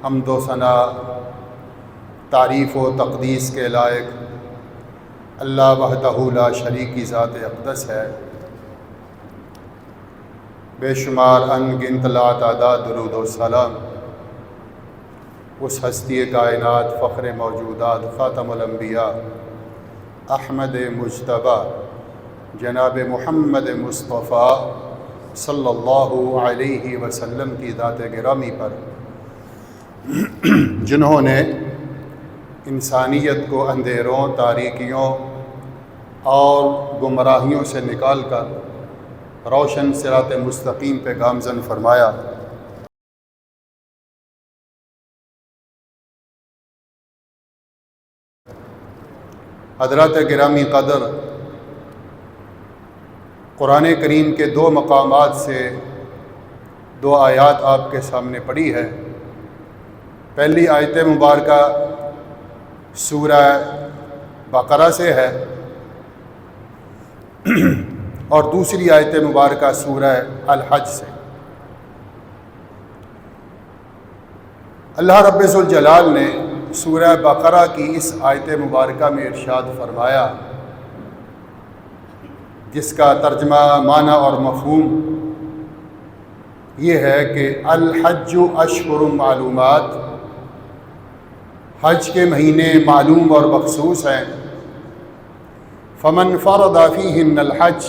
حمد و ثنا تعریف و تقدیس کے لائق اللہ وحدہ لا شریک کی ذات اقدس ہے۔ بے شمار ان گنت لا تعداد درود و سلام اس ہستی کائنات فخر موجودات خاتم الانبیاء احمد مجتبی جناب محمد مصطفیٰ صلی اللہ علیہ وسلم کی ذات گرامی پر، جنہوں نے انسانیت کو اندھیروں، تاریکیوں اور گمراہیوں سے نکال کر روشن صراط مستقیم پہ گامزن فرمایا۔ حضرات گرامی قدر، قرآن کریم کے دو مقامات سے دو آیات آپ کے سامنے پڑھی ہے۔ پہلی آیت مبارکہ سورہ بقرہ سے ہے اور دوسری آیت مبارکہ سورہ الحج سے۔ اللہ رب ذوالجلال نے سورہ بقرہ کی اس آیت مبارکہ میں ارشاد فرمایا، جس کا ترجمہ معنی اور مفہوم یہ ہے کہ الحج اشہر معلومات، حج کے مہینے معلوم اور مخصوص ہیں۔ فمن فرض فیہن الحج،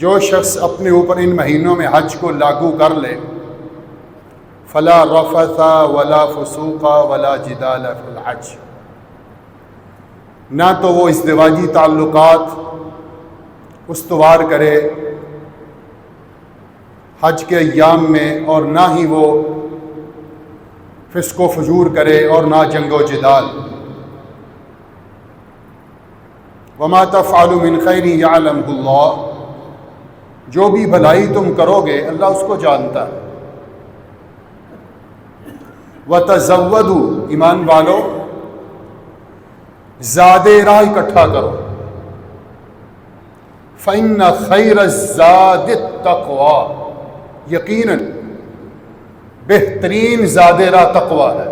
جو شخص اپنے اوپر ان مہینوں میں حج کو لاگو کر لے، فلا رفث ولا فسوق ولا جدال فی الحج، نہ تو وہ ازدواجی تعلقات استوار کرے حج کے ایام میں، اور نہ ہی وہ فسق و فجور کرے اور نہ جنگ و جدال۔ وما تفعلوا من خیر یعلمہ اللہ، جو بھی بھلائی تم کرو گے اللہ اس کو جانتا ہے۔ وتزودوا، ایمان والو زاد راہ اکٹھا کرو۔ فإن خیر الزاد التقوی، یقیناً بہترین زاد راہ تقوی ہے۔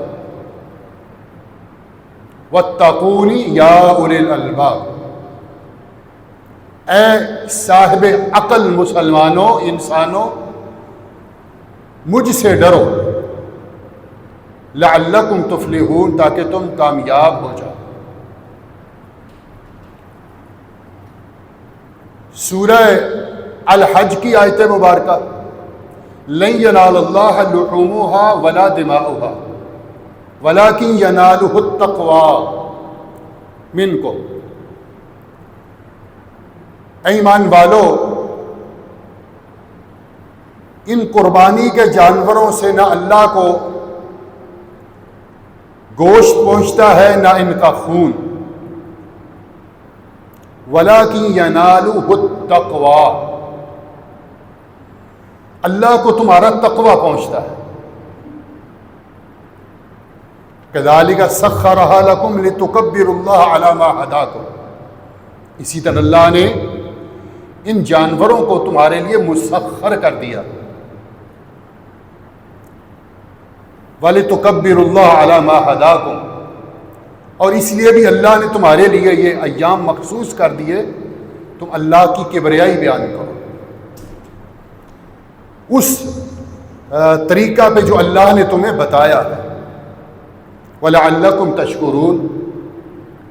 واتقون یا اولی الالباب، اے صاحب عقل مسلمانوں، انسانوں، مجھ سے ڈرو۔ لعلکم تفلحون، تاکہ تم کامیاب ہو جاؤ۔ سورہ الحج کی آیت مبارکہ، لن ینال اللہ لحومها ولا دماؤها ولکن ینالہ التقوی منکم، اے ایمان والو، ان قربانی کے جانوروں سے نہ اللہ کو گوشت پہنچتا ہے نہ ان کا خون، وَلَٰكِن يَنَالُهُ التَّقْوَىٰ، اللہ کو تمہارا تقوی پہنچتا ہے۔ كَذَلِكَ سَخَّرَهَا لَكُمْ لِتُكَبِّرُوا اللَّهَ عَلَىٰ مَا هَدَاكُمْ، اسی طرح اللہ نے ان جانوروں کو تمہارے لیے مسخر کر دیا۔ وَلِتُكَبِّرُوا اللَّهَ عَلَىٰ مَا هَدَاكُمْ، اور اس لیے بھی اللہ نے تمہارے لیے یہ ایام مخصوص کر دیے، تم اللہ کی کبریائی بیان کرو اس طریقہ پہ جو اللہ نے تمہیں بتایا ہے۔ وَلَعَلَّكُمْ تَشْكُرُونَ،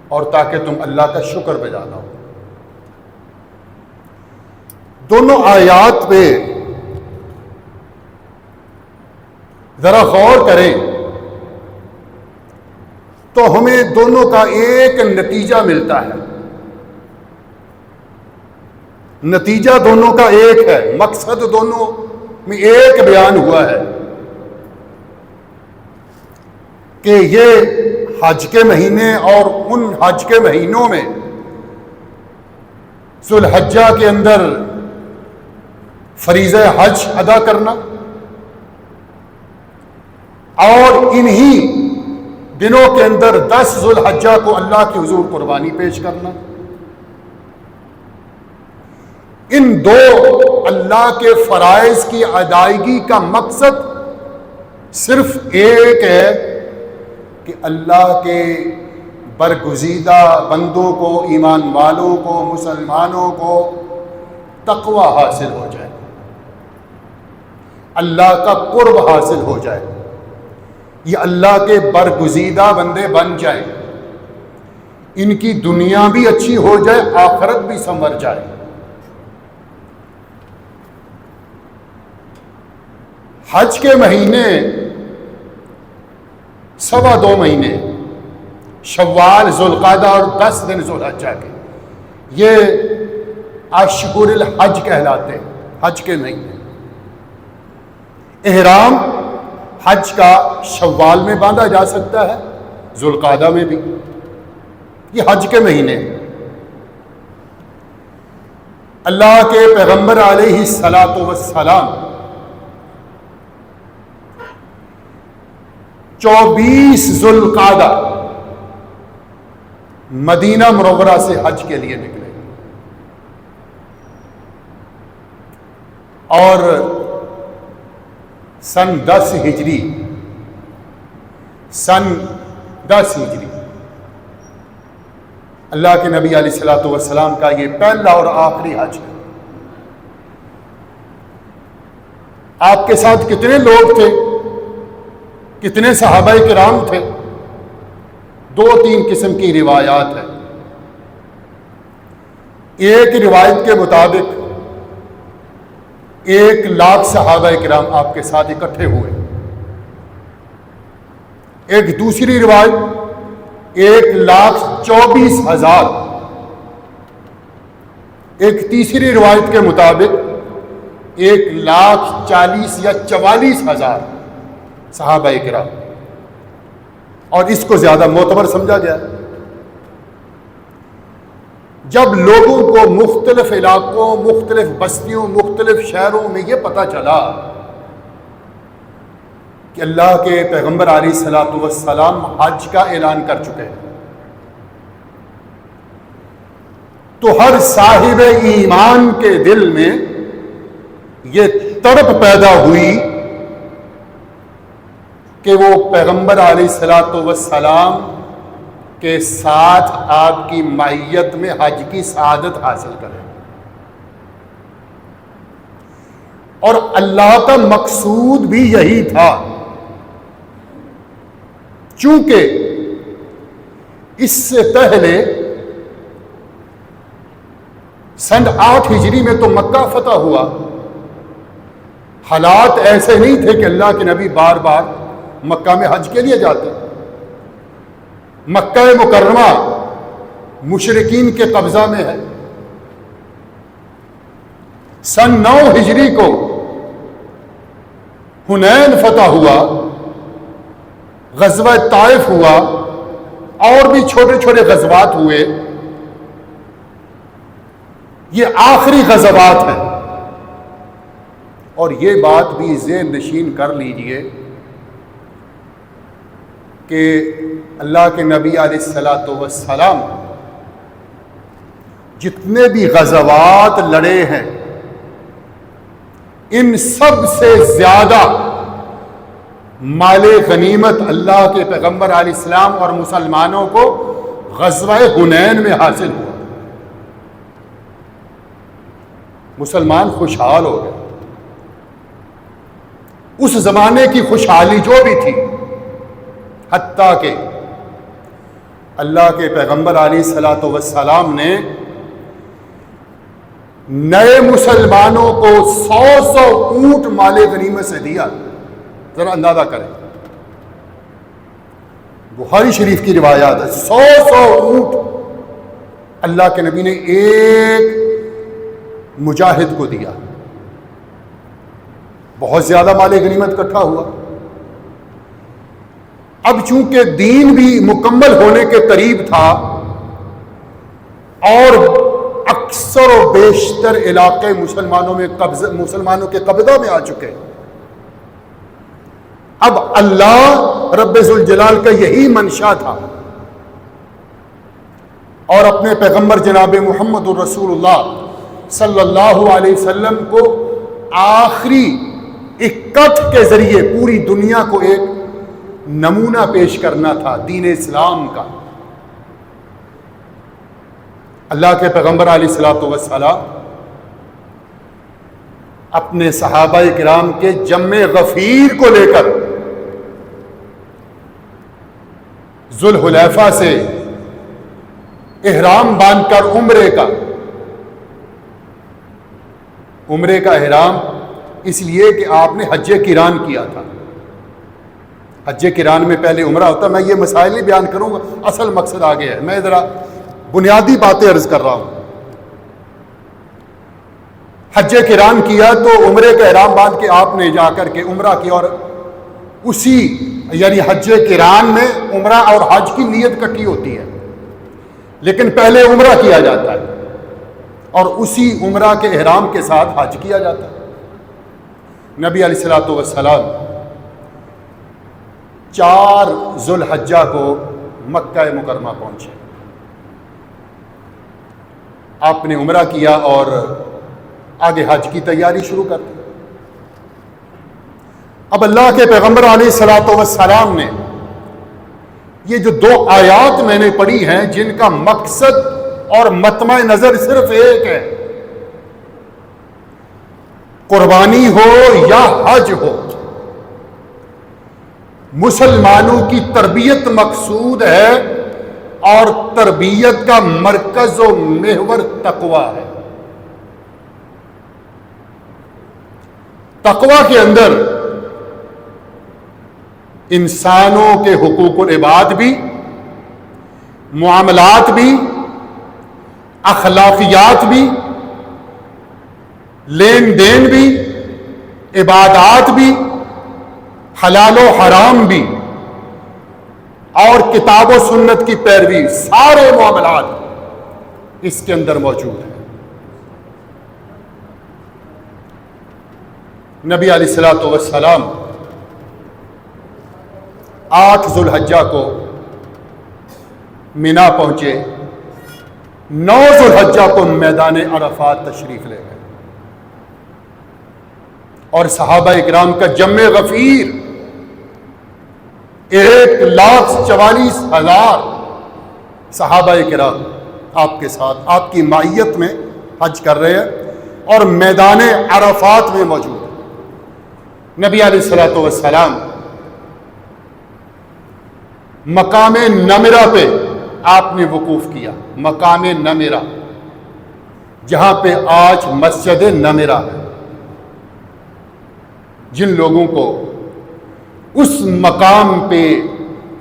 اور تاکہ تم اللہ کا شکر بجا لاؤ۔ دونوں آیات پہ ذرا غور کریں تو ہمیں دونوں کا ایک نتیجہ ملتا ہے۔ نتیجہ دونوں کا ایک ہے، مقصد دونوں میں ایک بیان ہوا ہے کہ یہ حج کے مہینے اور ان حج کے مہینوں میں ذو الحجہ کے اندر فریضہ حج ادا کرنا، اور انہی دنوں کے اندر 10 ذو الحجہ کو اللہ کے حضور قربانی پیش کرنا۔ ان دو اللہ کے فرائض کی ادائیگی کا مقصد صرف ایک ہے کہ اللہ کے برگزیدہ بندوں کو، ایمان والوں کو، مسلمانوں کو تقوی حاصل ہو جائے، اللہ کا قرب حاصل ہو جائے، یہ اللہ کے برگزیدہ بندے بن جائیں، ان کی دنیا بھی اچھی ہو جائے، آخرت بھی سنور جائے۔ حج کے مہینے 2.25 مہینے، شوال، ذوالقعدہ اور 10 دن ذوالحجہ کے، یہ اشہر الحج کہلاتے ہیں، حج کے مہینے۔ احرام حج کا شوال میں باندھا جا سکتا ہے، ذوالقعدہ میں بھی، یہ حج کے مہینے۔ اللہ کے پیغمبر علیہ الصلاۃ والسلام 24 ذوالقعدہ مدینہ منورہ سے حج کے لیے نکلے، اور سن 10 ہجری اللہ کے نبی علیہ الصلوۃ والسلام کا یہ پہلا اور آخری حج ہے۔ آپ کے ساتھ کتنے لوگ تھے، کتنے صحابہ کرام تھے؟ 2-3 قسم کی روایات ہیں۔ ایک روایت کے مطابق 1 لاکھ صحابہ کرام آپ کے ساتھ اکٹھے ہوئے، ایک دوسری روایت 1,24,000، ایک تیسری روایت کے مطابق 1,40,000 یا 44,000 صحابہ کرام، اور اس کو زیادہ معتبر سمجھا گیا۔ جب لوگوں کو مختلف علاقوں، مختلف بستیوں، مختلف شہروں میں یہ پتہ چلا کہ اللہ کے پیغمبر علیہ الصلوۃ والسلام حج کا اعلان کر چکے ہیں، تو ہر صاحب ایمان کے دل میں یہ تڑپ پیدا ہوئی کہ وہ پیغمبر علیہ الصلوۃ والسلام کے ساتھ آپ کی معیت میں حج کی سعادت حاصل کریں، اور اللہ کا مقصود بھی یہی تھا، چونکہ اس سے پہلے سن 8 ہجری میں تو مکہ فتح ہوا، حالات ایسے نہیں تھے کہ اللہ کے نبی بار بار مکہ میں حج کے لیے جاتے۔ مکہ مکرمہ مشرکین کے قبضہ میں ہے۔ سن 9 ہجری کو حنین فتح ہوا، غزوہ طائف ہوا، اور بھی چھوٹے چھوٹے غزوات ہوئے، یہ آخری غزوات ہیں۔ اور یہ بات بھی ذہن نشین کر لیجئے کہ اللہ کے نبی علیہ الصلوۃ والسلام جتنے بھی غزوات لڑے ہیں، ان سب سے زیادہ مال غنیمت اللہ کے پیغمبر علیہ السلام اور مسلمانوں کو غزوہ حنین میں حاصل ہوا۔ مسلمان خوشحال ہو گئے۔ اس زمانے کی خوشحالی جو بھی تھی، حتیٰ کہ اللہ کے پیغمبر علیہ الصلوۃ والسلام نے نئے مسلمانوں کو 100 اونٹ مال غنیمت سے دیا۔ ذرا اندازہ کریں، بخاری شریف کی روایات ہے، 100 اونٹ اللہ کے نبی نے ایک مجاہد کو دیا۔ بہت زیادہ مال غنیمت اکٹھا ہوا۔ اب چونکہ دین بھی مکمل ہونے کے قریب تھا اور اکثر و بیشتر علاقے مسلمانوں کے قبضہ میں آ چکے، اب اللہ رب ذوالجلال کا یہی منشا تھا، اور اپنے پیغمبر جناب محمد الرسول اللہ صلی اللہ علیہ وسلم کو آخری 21 کٹ کے ذریعے پوری دنیا کو ایک نمونہ پیش کرنا تھا دین اسلام کا۔ اللہ کے پیغمبر علیہ الصلوۃ والسلام اپنے صحابہ کرام کے جمع غفیر کو لے کر ذوالحلیفہ سے احرام باندھ کر عمرے کا احرام اس لیے کہ آپ نے حج قران کیا تھا۔ حج قران میں پہلے عمرہ ہوتا، میں یہ مسائل نہیں بیان کروں گا، اصل مقصد آگے ہے، میں ذرا بنیادی باتیں عرض کر رہا ہوں۔ حج قران کیا تو عمرے کا احرام باندھ کے آپ نے جا کر کے عمرہ کیا، اور اسی یعنی حج قران میں عمرہ اور حج کی نیت کٹھی ہوتی ہے، لیکن پہلے عمرہ کیا جاتا ہے اور اسی عمرہ کے احرام کے ساتھ حج کیا جاتا ہے۔ نبی علیہ الصلوۃ والسلام 4 ذوالحجہ کو مکہ مکرمہ پہنچے، آپ نے عمرہ کیا اور آگے حج کی تیاری شروع کر دی۔ اب اللہ کے پیغمبر علیہ الصلوۃ والسلام نے یہ جو 2 آیات میں نے پڑھی ہیں جن کا مقصد اور مطمع نظر صرف ایک ہے، قربانی ہو یا حج ہو، مسلمانوں کی تربیت مقصود ہے اور تربیت کا مرکز و محور تقوی ہے۔ تقوی کے اندر انسانوں کے حقوق العباد بھی، معاملات بھی، اخلاقیات بھی، لین دین بھی، عبادات بھی، حلال و حرام بھی، اور کتاب و سنت کی پیروی، سارے معاملات اس کے اندر موجود ہیں۔ نبی علیہ الصلوۃ والسلام 8 ذوالحجہ کو منا پہنچے، 9 ذوالحجہ کو میدان عرفات تشریف لے گئے، اور صحابہ اکرام کا جمع غفیر 1,44,000 صحابہ اکرام آپ کے ساتھ، آپ کی معیت میں حج کر رہے ہیں اور میدان عرفات میں موجود ہیں۔ نبی علیہ الصلوۃ والسلام مقام نمرہ پہ آپ نے وقوف کیا، مقام نمرہ جہاں پہ آج مسجد نمرہ ہے۔ جن لوگوں کو اس مقام پہ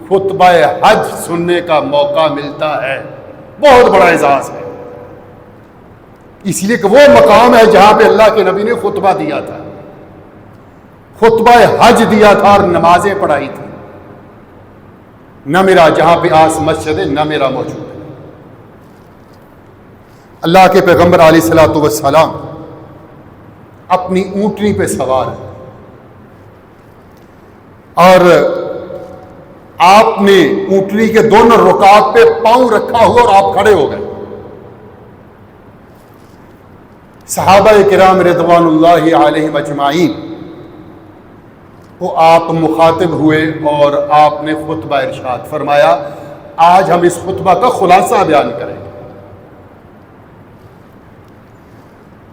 خطبہ حج سننے کا موقع ملتا ہے بہت بڑا اعزاز ہے، اس لیے کہ وہ مقام ہے جہاں پہ اللہ کے نبی نے خطبہ دیا تھا، خطبہ حج دیا تھا اور نمازیں پڑھائی تھی۔ نمرہ جہاں پہ آج مسجد نمرہ موجود ہے۔ اللہ کے پیغمبر علیہ الصلوۃ والسلام اپنی اونٹنی پہ سوار ہے، اور آپ نے اونٹنی کے دونوں رکاب پہ پاؤں رکھا ہوا اور آپ کھڑے ہو گئے۔ صحابہ کرام رضوان اللہ علیہم اجمعین کو آپ مخاطب ہوئے اور آپ نے خطبہ ارشاد فرمایا، آج ہم اس خطبہ کا خلاصہ بیان کریں گے،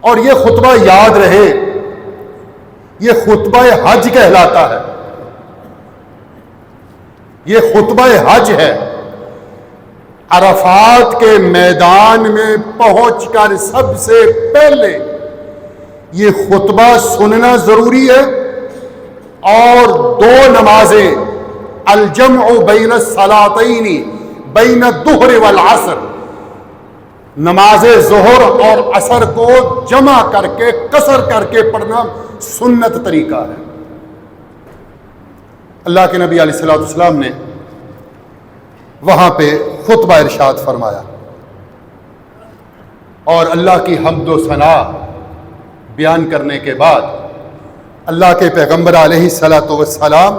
اور یہ خطبہ یاد رہے، یہ خطبہ حج کہلاتا ہے، یہ خطبہ حج ہے۔ عرفات کے میدان میں پہنچ کر سب سے پہلے یہ خطبہ سننا ضروری ہے، اور 2 نمازیں الجمع بین الصلاتین بین الظہر والعصر، نماز ظہر اور عصر کو جمع کر کے قصر کر کے پڑھنا سنت طریقہ ہے۔ اللہ کے نبی علیہ الصلوۃ والسلام نے وہاں پہ خطبہ ارشاد فرمایا، اور اللہ کی حمد و ثنا بیان کرنے کے بعد اللہ کے پیغمبر علیہ الصلوۃ والسلام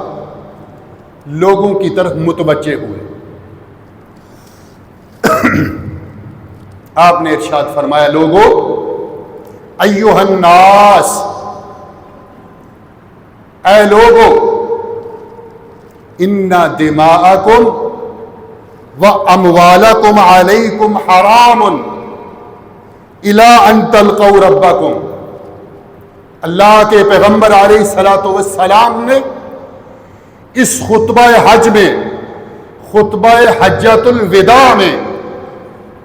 لوگوں کی طرف متوجہ ہوئے۔ آپ نے ارشاد فرمایا، لوگو ایھا الناس، اے لوگو ان دماءکم و اموالکم علیکم حرام الی ان تلقوا ربکم. اللہ کے پیغمبر علیہ الصلوۃ والسلام نے اس خطبہ حج میں، خطبہ حجۃ الوداع میں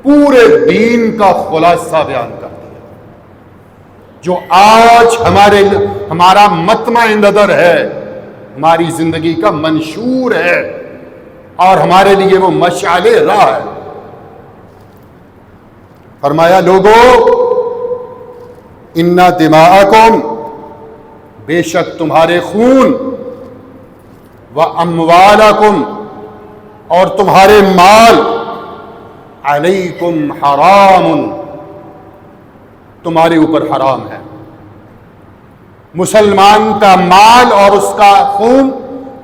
پورے دین کا خلاصہ بیان کر دیا، جو آج ہمارا مطمع نظر ہے، ہماری زندگی کا منشور ہے اور ہمارے لیے وہ مشعل راہ ہے. فرمایا لوگو ان دماءکم، بے شک تمہارے خون، و اموالکم، اور تمہارے مال، علیکم حرام، تمہارے اوپر حرام ہے. مسلمان کا مال اور اس کا خون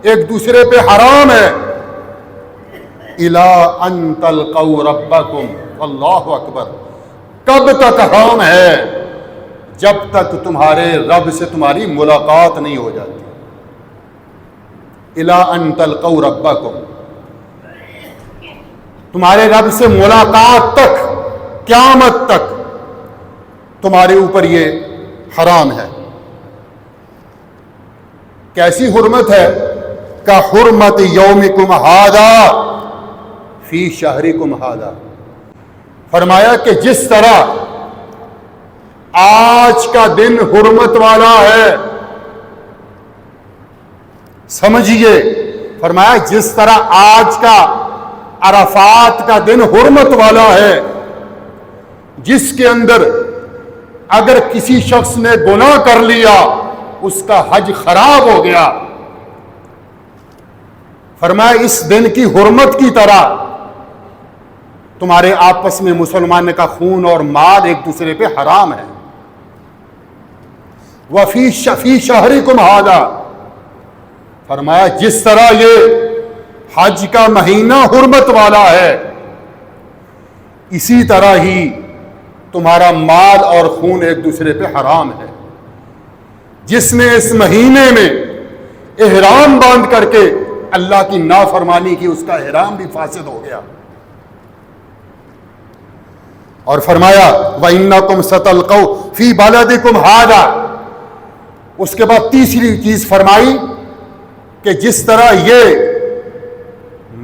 ایک دوسرے پہ حرام ہے. الی ان تلقوا ربکم، اللہ اکبر. کب تک حرام ہے؟ جب تک تمہارے رب سے تمہاری ملاقات نہیں ہو جاتی. الی ان تلقوا ربکم، تمہارے رب سے ملاقات تک، قیامت تک تمہارے اوپر یہ حرام ہے. کیسی حرمت ہے؟ کا حرمت یومکم ھذا فی شہرکم ھذا. فرمایا کہ جس طرح آج کا دن حرمت والا ہے، سمجھیے، فرمایا جس طرح آج کا عرفات کا دن حرمت والا ہے، جس کے اندر اگر کسی شخص نے گناہ کر لیا اس کا حج خراب ہو گیا. فرمایا اس دن کی حرمت کی طرح تمہارے آپس میں مسلمان کا خون اور مال ایک دوسرے پہ حرام ہے. وفی شہرکم ھذا، فرمایا جس طرح یہ حج کا مہینہ حرمت والا ہے، اسی طرح ہی تمہارا مال اور خون ایک دوسرے پہ حرام ہے. جس نے اس مہینے میں احرام باندھ کر کے اللہ کی نافرمانی کی، اس کا احرام بھی فاسد ہو گیا. اور فرمایا وَإِنَّكُمْ سَتَلْقَوْا فِي بَلَدِكُمْ هَذَا. اس کے بعد تیسری چیز فرمائی کہ جس طرح یہ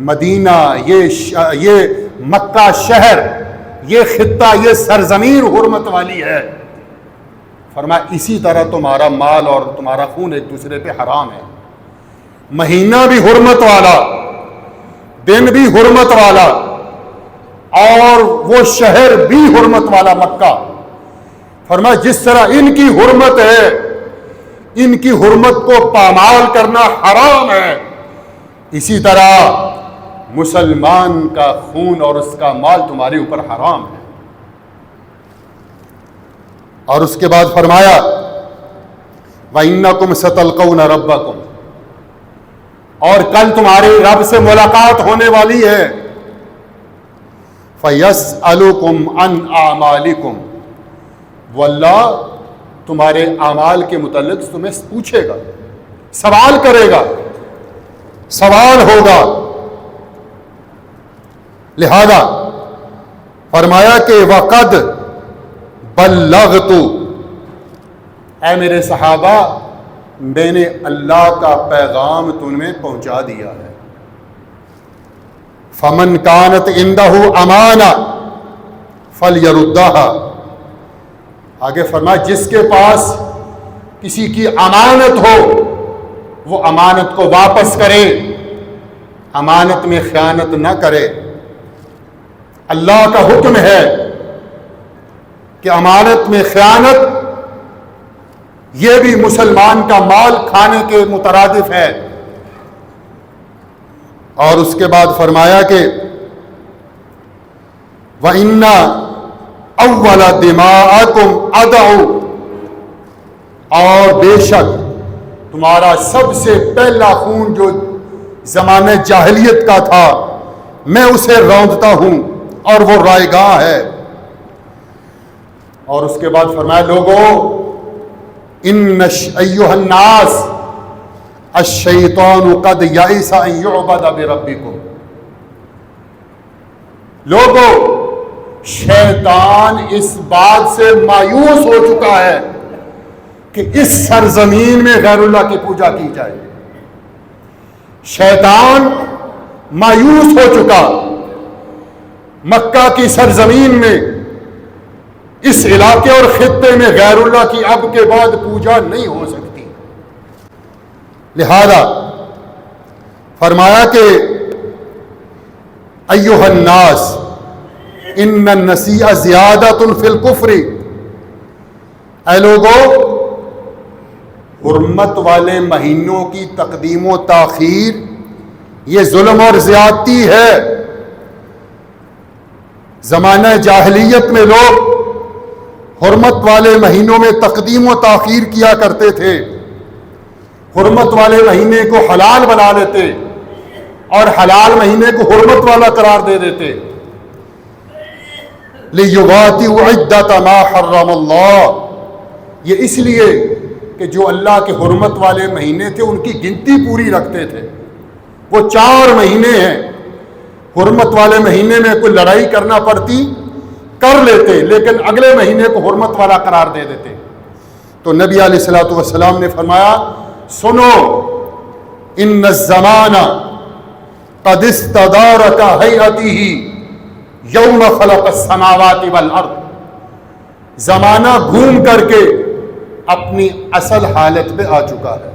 مدینہ، یہ مکہ شہر، یہ خطہ، یہ سرزمین حرمت والی ہے، فرمایا اسی طرح تمہارا مال اور تمہارا خون ایک دوسرے پہ حرام ہے. مہینہ بھی حرمت والا، دن بھی حرمت والا، اور وہ شہر بھی حرمت والا مکہ. فرمایا جس طرح ان کی حرمت ہے، ان کی حرمت کو پامال کرنا حرام ہے، اسی طرح مسلمان کا خون اور اس کا مال تمہارے اوپر حرام ہے. اور اس کے بعد فرمایا وَإِنَّكُمْ سَتَلْقَوْنَ رَبَّكُمْ، اور کل تمہارے رب سے ملاقات ہونے والی ہے. فَيَسْأَلُكُمْ عَنْ أَعْمَالِكُمْ، واللہ تمہارے اعمال کے متعلق تمہیں پوچھے گا، سوال کرے گا، سوال ہوگا. لہذا فرمایا کہ وَقَدْ بَلَّغْتُ، اے میرے صحابہ میں نے اللہ کا پیغام تمہیں پہنچا دیا ہے. فَمَنْ كَانَتْ عِنْدَهُ أَمَانَةٌ فَلْيَرُدَّهَا. آگے فرمایا جس کے پاس کسی کی امانت ہو وہ امانت کو واپس کرے، امانت میں خیانت نہ کرے. اللہ کا حکم ہے کہ امانت میں خیانت یہ بھی مسلمان کا مال کھانے کے مترادف ہے. اور اس کے بعد فرمایا کہ وَإِنَّ أَوَّلَ دِمَاءَكُمْ أَدْعُ، اور بے شک تمہارا سب سے پہلا خون جو زمانے جاہلیت کا تھا میں اسے روندتا ہوں اور وہ رائگاں ہے. اور اس کے بعد فرمایا لوگو ایھا الناس، الشیطان قد یئس ان یعبد بربکم، لوگو شیطان اس بات سے مایوس ہو چکا ہے کہ اس سرزمین میں غیر اللہ کی پوجا کی جائے۔ شیطان مایوس ہو چکا، مکہ کی سرزمین میں اس علاقے اور خطے میں غیر اللہ کی اب کے بعد پوجا نہیں ہو سکتی، لہذا فرمایا کہ ایھا الناس ان النسیء زیادۃ فی الکفر، اے لوگو حرمت والے مہینوں کی تقدیم و تاخیر یہ ظلم اور زیادتی ہے۔ زمانہ جاہلیت میں لوگ حرمت والے مہینوں میں تقدیم و تاخیر کیا کرتے تھے، حرمت والے مہینے کو حلال بنا لیتے اور حلال مہینے کو حرمت والا قرار دے دیتے۔ لِيُوَاطِئُوا عِدَّةَ مَا حَرَّمَ اللَّهُ، یہ اس لیے کہ جو اللہ کے حرمت والے مہینے تھے ان کی گنتی پوری رکھتے تھے۔ وہ 4 مہینے ہیں، حرمت والے مہینے میں کوئی لڑائی کرنا پڑتی کر لیتے، لیکن اگلے مہینے کو حرمت والا قرار دے دیتے۔ تو نبی علیہ الصلوۃ والسلام نے فرمایا سنو، ان الزمان قد استدار كهيئته یوم خلق السماوات والارض، زمانہ گھوم کر کے اپنی اصل حالت پہ آ چکا ہے۔